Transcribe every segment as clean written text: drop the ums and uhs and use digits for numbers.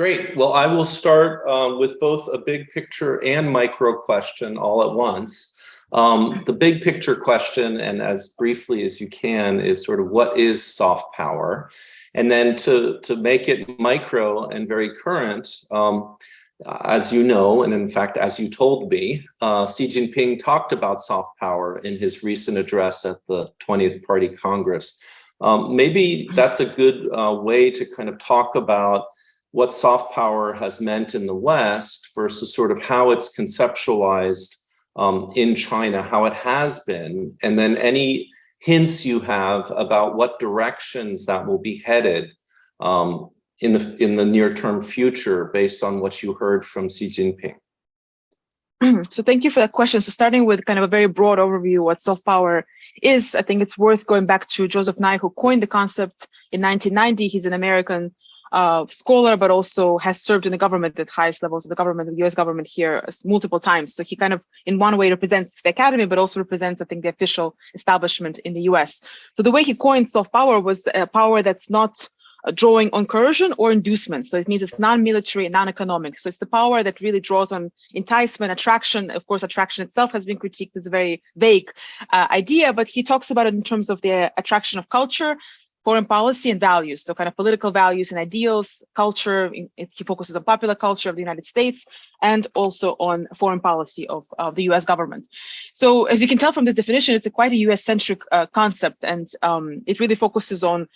Great. Well, I will start with both a big picture and micro question all at once. The big picture question, and as briefly as you can, is sort of what is soft power? And then to make it micro and very current, as you know, and in fact, as you told me, Xi Jinping talked about soft power in his recent address at the 20th Party Congress. Maybe that's a good way to kind of talk about what soft power has meant in the West versus sort of how it's conceptualized in China, how it has been, and then any hints you have about what directions that will be headed in the near-term future based on what you heard from Xi Jinping. So thank you for that question. So starting with kind of a very broad overview of what soft power is, I think it's worth going back to Joseph Nye, who coined the concept in 1990. He's an American scholar, but also has served in the government at highest levels of the government, the US government here multiple times. So he kind of, in one way, represents the academy, but also represents, I think, the official establishment in the US. So the way he coined soft power was a power that's not drawing on coercion or inducement. So it means it's non-military and non-economic. So it's the power that really draws on enticement, attraction. Of course, attraction itself has been critiqued as a very vague idea, but he talks about it in terms of the attraction of culture, foreign policy, and values. So kind of political values and ideals, culture. He focuses on popular culture of the United States and also on foreign policy of the US government. So as you can tell from this definition, it's quite a US-centric concept, and it really focuses on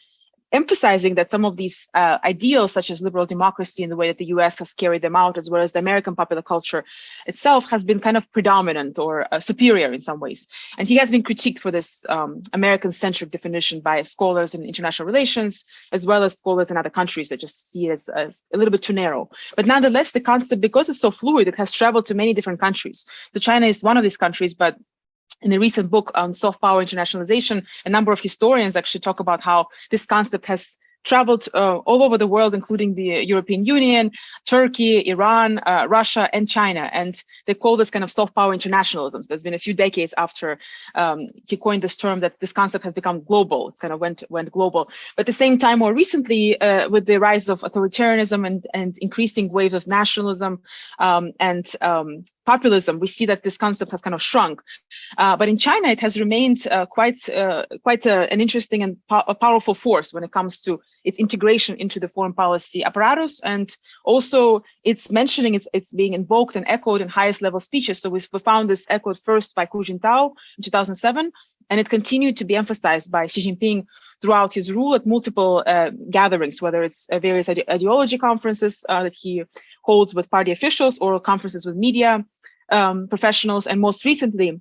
emphasizing that some of these ideals, such as liberal democracy and the way that the US has carried them out, as well as the American popular culture itself, has been kind of predominant or superior in some ways. And he has been critiqued for this American-centric definition by scholars in international relations, as well as scholars in other countries that just see it as a little bit too narrow. But nonetheless, the concept, because it's so fluid, it has traveled to many different countries. So China is one of these countries, but in a recent book on soft power internationalization, a number of historians actually talk about how this concept has traveled all over the world, including the European Union, Turkey, Iran, Russia, and China. And they call this kind of soft power internationalism. So there's been a few decades after he coined this term that this concept has become global. It's kind of went global. But at the same time, more recently, with the rise of authoritarianism and increasing waves of nationalism and populism, we see that this concept has kind of shrunk. But in China, it has remained quite an interesting and a powerful force when it comes to its integration into the foreign policy apparatus, and also it's mentioning, it's being invoked and echoed in highest level speeches. So we found this echoed first by Hu Jintao in 2007, and it continued to be emphasized by Xi Jinping throughout his rule at multiple gatherings, whether it's various ideology conferences that he holds with party officials or conferences with media professionals, and most recently,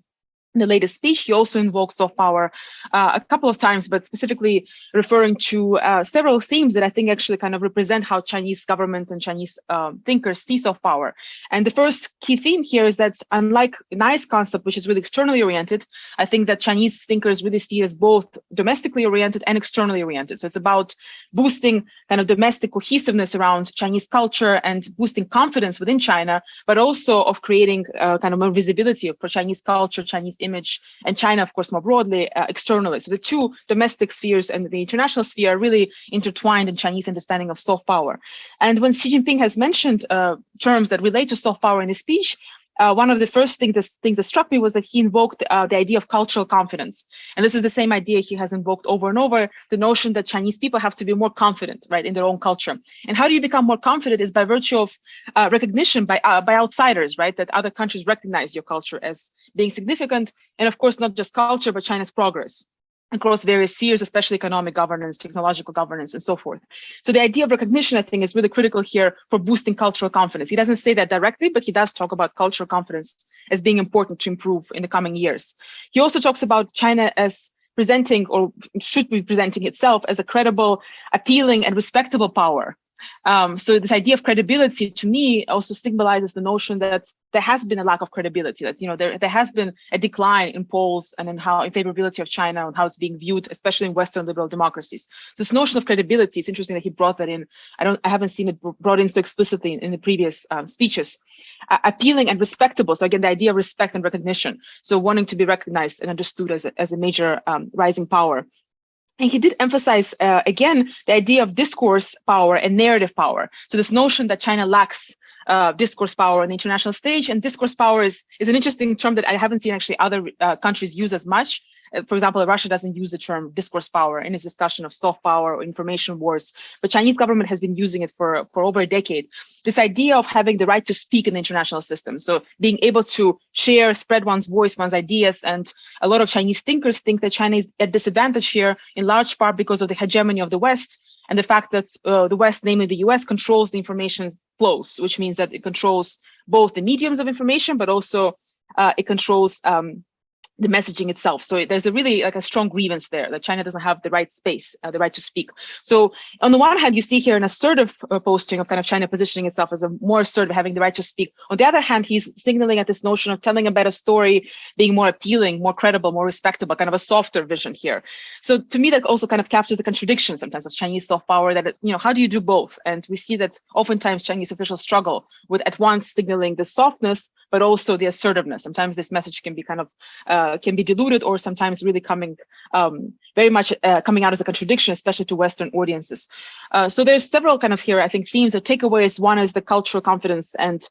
in the latest speech, he also invoked soft power a couple of times, but specifically referring to several themes that I think actually kind of represent how Chinese government and Chinese thinkers see soft power. And the first key theme here is that unlike Nye's concept, which is really externally oriented, I think that Chinese thinkers really see it as both domestically oriented and externally oriented. So it's about boosting kind of domestic cohesiveness around Chinese culture and boosting confidence within China, but also of creating kind of more visibility for Chinese culture, Chinese image, and China, of course, more broadly, externally. So the two domestic spheres and the international sphere are really intertwined in Chinese understanding of soft power. And when Xi Jinping has mentioned terms that relate to soft power in his speech, one of the first things that struck me was that he invoked the idea of cultural confidence. And this is the same idea he has invoked over and over, the notion that Chinese people have to be more confident, right, in their own culture. And how do you become more confident is by virtue of recognition by outsiders, right, that other countries recognize your culture as being significant. And of course, not just culture, but China's progress across various spheres, especially economic governance, technological governance, and so forth. So the idea of recognition, I think, is really critical here for boosting cultural confidence. He doesn't say that directly, but he does talk about cultural confidence as being important to improve in the coming years. He also talks about China as presenting, or should be presenting itself as a credible, appealing, and respectable power. So this idea of credibility, to me, also symbolizes the notion that there has been a lack of credibility, that, you know, there has been a decline in polls and in favorability of China and how it's being viewed, especially in Western liberal democracies. So this notion of credibility, it's interesting that he brought that in. I haven't seen it brought in so explicitly in the previous speeches. Appealing and respectable. So again, the idea of respect and recognition. So wanting to be recognized and understood as a major rising power. And he did emphasize, again, the idea of discourse power and narrative power. So this notion that China lacks discourse power on the international stage, and discourse power is an interesting term that I haven't seen actually other countries use as much. For example, Russia doesn't use the term discourse power in its discussion of soft power or information wars, but Chinese government has been using it for over a decade. This idea of having the right to speak in the international system. So being able to share, spread one's voice, one's ideas. And a lot of Chinese thinkers think that China is at disadvantage here in large part because of the hegemony of the West and the fact that the West, namely the US, controls the information flows, which means that it controls both the mediums of information, but also it controls the messaging itself. So there's a really like a strong grievance there that China doesn't have the right space, the right to speak. So on the one hand, you see here an assertive posting of kind of China positioning itself as a more assertive, having the right to speak. On the other hand, he's signaling at this notion of telling a better story, being more appealing, more credible, more respectable, kind of a softer vision here. So to me, that also kind of captures the contradiction sometimes of Chinese soft power, that, how do you do both? And we see that oftentimes Chinese officials struggle with at once signaling the softness, but also the assertiveness. Sometimes this message can be kind of can be diluted, or sometimes really coming very much coming out as a contradiction, especially to Western audiences. So there's several kind of here, I think, themes or takeaways. One is the cultural confidence and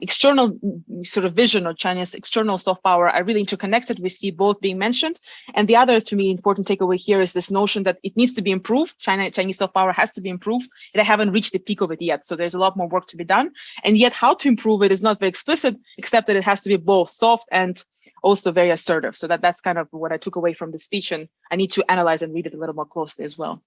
external sort of vision of China's external soft power are really interconnected. We see both being mentioned. And the other, to me, important takeaway here is this notion that it needs to be improved. Chinese soft power has to be improved. They haven't reached the peak of it yet. So there's a lot more work to be done. And yet how to improve it is not very explicit, except that it has to be both soft and also very assertive. So that's kind of what I took away from the speech, and I need to analyze and read it a little more closely as well.